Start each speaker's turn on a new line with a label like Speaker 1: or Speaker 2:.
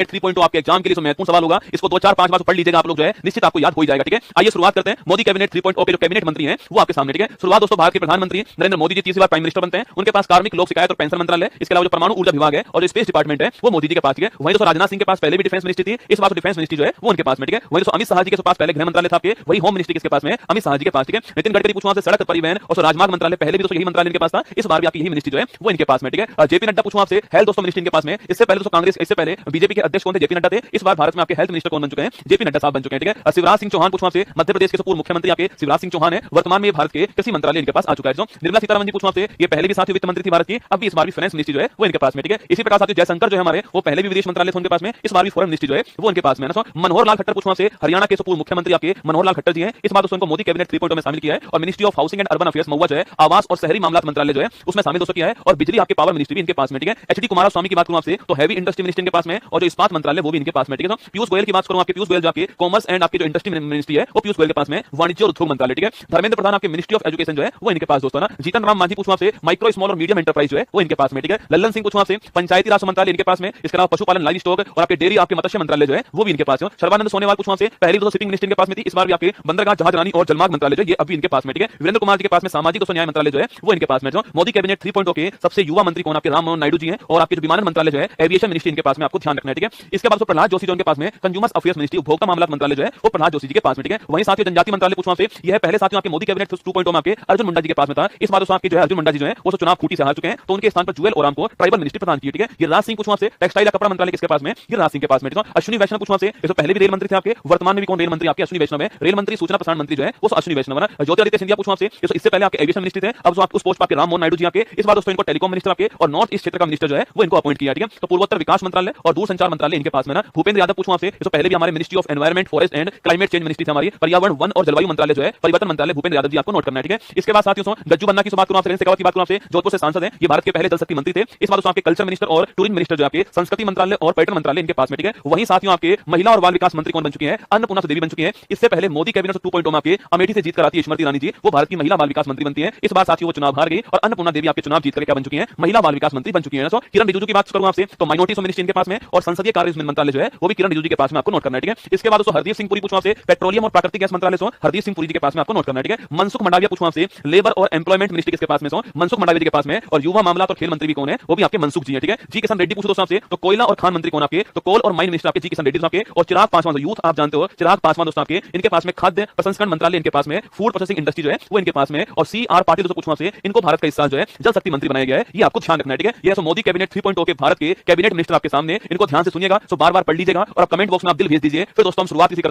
Speaker 1: 3.0 आपके एग्जाम के लिए महत्वपूर्ण सवाल होगा। इसको 2 4 5 बार पढ़ लीजिएगा आप लोग जो है, निश्चित आपको याद हो जाएगा। ठीक है, आइए शुरुआत करते हैं। मोदी कैबिनेट 3.0 के जो कैबिनेट मंत्री हैं वो आपके सामने। ठीक है, शुरुआत दोस्तों, भारत के प्रधानमंत्री नरेंद्र मोदी जी तीसरी बार प्राइम मिनिस्टर बनते हैं। उनके पास कार्मिक, लोक शिकायत और पेंशन मंत्रालय, इसके अलावा जो परमाणु ऊर्जा विभाग है और जो स्पेस डिपार्टमेंट है वो मोदी जी के पास। ठीक है, वहीं दोस्तों राजनाथ सिंह के पास पहले भी डिफेंस मिनिस्ट्री थी, इस बार डिफेंस मिनिस्ट्री जो है वो उनके पास में। ठीक है, वहीं दोस्तों अमित शाह जी के पास पहले गृह मंत्रालय था आपके, वही होम मिनिस्ट्री किसके पास में है, अमित शाह जी के पास। ठीक है, नितिन गडकरी पूछूं आपसे सड़क परिवहन और राजमार्ग मंत्रालय, पहले भी दोस्तों यही मंत्रालय इनके पास था, इस बार भी आपकी यही मिनिस्ट्री जो है वो इनके पास में। ठीक है, जेपी नड्डा पूछूं आपसे हेल्थ दोस्तों मिनिस्ट्री इनके पास में। इससे पहले दोस्तों कांग्रेस, इससे पहले बीजेपी के अध्यक्ष कौन थे, जेपी नड्डा थे। इस बार भारत में आपके हेल्थ मिनिस्टर कौन बन चुके हैं, जेपी नड्डा साहब बन चुके हैं। ठीक है, शिवराज सिंह चौहान पूछूं आपसे, मध्य प्रदेश के पूर्व मुख्यमंत्री आपके शिवराज सिंह चौहान है, वर्तमान में भारत के कृषि मंत्रालय इनके पास आ चुका है। निर्मला सीतारमण जी पूछूं आपसे, ये पहले भी साथी वित्त मंत्री थी भारत की, अब भी इस बार भी फाइनेंस मिनिस्ट्री जो है वो इनके पास में। ठीक है, इसी प्रकार साथियों जयशंकर जो है हमारे, वो पहले भी विदेश मंत्रालय थे उनके पास में, इस बार भी फॉरेन मिनिस्ट्री जो है वो उनके पास में है। मनोहर लाल खट्टर पूछूं आपसे, हरियाणा के पूर्व मुख्यमंत्री आपके मनोहर लाल खट्टर जी हैं, इस बार दोस्तों उनको मोदी कैबिनेट 3.0 में शामिल किया है और ministry of housing and urban affairs MoHUA जो है, आवास और शहरी मामला मंत्रालय जो है उसमें शामिल दोस्तों किया है, और बिजली आपके पावर मिनिस्ट्री भी इनके पास में। ठीक है, एचडी कुमारस्वामी की बात करूं आपसे तो हैवी इंडस्ट्री मिनिस्ट्री इनके पास में, और जो इस्पात मंत्रालय वो भी इनके पास में। ठीक है, पीयूष गोयल की बात करूं आपके, पीयूष गोयल जो आपके कॉमर्स एंड आपके जो इंडस्ट्री मिनिस्ट्री है वो पीयूष गोयल के पास में, वाणिज्य और उद्योग मंत्रालय। ठीक है, धर्मेंद्र प्रधान आपके मिनिस्ट्री ऑफ एजुकेशन जो है वो इनके पास दोस्तों ना। जीतन राम मांझी पूछूं आपसे, माइक्रो स्मॉल और मीडियम एंटरप्राइज जो है वो इनके पास में। ठीक है, लल्लन सिंह पूछूं आपसे, पंचायती राज मंत्रालय इनके पास में, इसके अलावा पशुपालन, लाइव स्टॉक और आपके डेयरी, आपके मत्स्य मंत्रालय जो है वो भी इनके पास है। सर्बानंद सोनोवाल पूछूं आपसे, पहले दोस्तों शिपिंग मिनिस्ट्री इनके पास में थी, इस बार भी आपके बंदरगाह, जहाजरानी और जलमार्ग मंत्रालय जो ये अभी इनके पास में। ठीक है, वीरेंद्र कुमार जी के पास में सामाजिक और न्याय मंत्रालय जो है वो इनके पास में। जो मोदी कैबिनेट 3.0 के सबसे युवा मंत्री कौन, आपके राम मोहन नायडू जी हैं, और आपके जो विमानन मंत्रालय जो है, एविएशन मिनिस्ट्री इनके पास में, आपको ध्यान रखना है। ठीक है, इसके बाद प्रहलाद जोशी जो उनके पास में, कंज्यूमर अफेयर्स मिनिस्ट्री, उपभोक्ता मामला मंत्रालय जो है वो प्रहलाद जोशी जी के पास में। ठीक है, वहीं साथियों जनजाति मंत्रालय पूछूं आपसे, यह पहले साथियों आपके मोदी कैबिनेट 2.0 में आपके अर्जुन मुंडा जी के पास में था, इस बार आपके जो है अर्जुन मुंडा जी जो है वो चुनाव खूंटी से हार चुके हैं, तो उनके स्थान पर जुएल ओराम को ट्राइबल मिनिस्ट्री प्रदान की। ठीक है, ये राज सिंह पूछूं आपसे, टेक्सटाइल या कपड़ा मंत्रालय किसके पास में, ये राज सिंह के पास में। अश्विनी वैष्णव पूछूं आपसे, इससे पहले भी रेल मंत्री थे आपके, वर्तमान में भी कौन रेल मंत्री आपके, अश्विनी वैष्णव है, रेल मंत्री, सूचना प्रसारण मंत्री जो है वो अश्विनी वैष्णव है। ज्योतिरादित्य सिंधिया पूछूं आपसे, इससे पहले आपके एविएशन मिनिस्ट्री थे, अब जो आप उस पोस्ट पर आपके राम मोहन नायडू जी आपके, इस बार दोस्तों इनको टेलीकॉम मिनिस्टर आपके और नॉर्थ ईस्ट क्षेत्र का मिनिस्टर जो है वो इनको अपॉइंट किया। ठीक है, तो पूर्वोत्तर विकास मंत्रालय और दूरसंचार मंत्रालय इनके पास में ना। भूपेंद्र यादव पूछूं आपसे, इससे पहले भी हमारे ministry of environment, forest and climate change ministry हमारी, पर्यावरण, वन और जलवायु मंत्रालय जो है, परिवर्तन मंत्रालय, भूपेंद्र यादव जी आपको नोट करना है। ठीक है, इसके बाद साथियों गज्जू बन्ना की बात करूं आपसे, शेखावत की बात करूं आपसे, जोधपुर से सांसद हैं, ये भारत के पहले जल शक्ति मंत्री थे, इस बार दोस्तों आपके कल्चर मिनिस्टर और टूरिज्म मिनिस्टर जो आपके संस्कृति मंत्रालय और पर्यटन मंत्रालय इनके पास में। ठीक है, वहीं साथियों आपके महिला और बाल विकास मंत्री कौन बन चुके हैं, अन्नपूर्णा देवी बन चुकी है। इससे पहले मोदी कैबिनेट 2.0 में आपके अमेठी से जीत कर आती है स्मृति ईरानी जी, वो भारत की महिला बाल विकास मंत्री बनती है। इस बार साथियों वो चुनाव हार गई और अन्नपूर्णा देवी आपके चुनाव जीत कर क्या बन चुकी है, महिला बाल विकास मंत्री बन चुकी है। किरण रिजिजू की बात करूं आपसे तो माइनॉरिटीज मिनिस्ट्री इनके पास में और संसदीय कार्य मंत्रालय जो है वो भी किरण रिजिजू के पास में, आपको नोट करना है। ठीक है, इसके बाद दोस्तों हरदीप सिंह पुरी पूछूं आपसे, पेट्रोलियम और प्राकृतिक गैस मंत्रालय हरदीप सिंह पुरी जी के पास में, आपको नोट करना है। ठीक है, मनसुख मंडाविया पूछूं आपसे, लेबर और एम्प्लॉयमेंट मिनिस्ट्री किसके पास में, मनसुख मंडाविया जी के पास में, और युवा मामला और खेल मंत्री भी कौन है, वो भी आपके मनसुख जी है। ठीक है, जी किशन रेड्डी पूछो दोस्तों आपसे, तो कोयला और खान मंत्री कौन आपके, तो कोल और माइन मिनिस्टर आपके जी किशन रेड्डी आपके, और चिराग पासवान यूथ आप जानते हो, चिराग पासवान दोस्तों आपके इनके पास में खाद्य प्रसंस्करण मंत्रालय इनके पास में, फूड प्रोसेसिंग इंडस्ट्री जो है वो इनके पास में, और सी आर पाटिल दोस्तों पूछूं आपसे, इनको भारत का इस साल जो है जल शक्ति मंत्री बनाया गया है, ये आपको ध्यान रखना है। ठीक है, ये मोदी कैबिनेट 3.0 के भारत के कैबिनेट मिनिस्टर आपके सामने, इनको ध्यान से सुनिएगा, बार बार पढ़ लीजिएगा और कमेंट बॉक्स में आप दिल भेज दीजिए। फिर दोस्तों हम शुरुआत इसी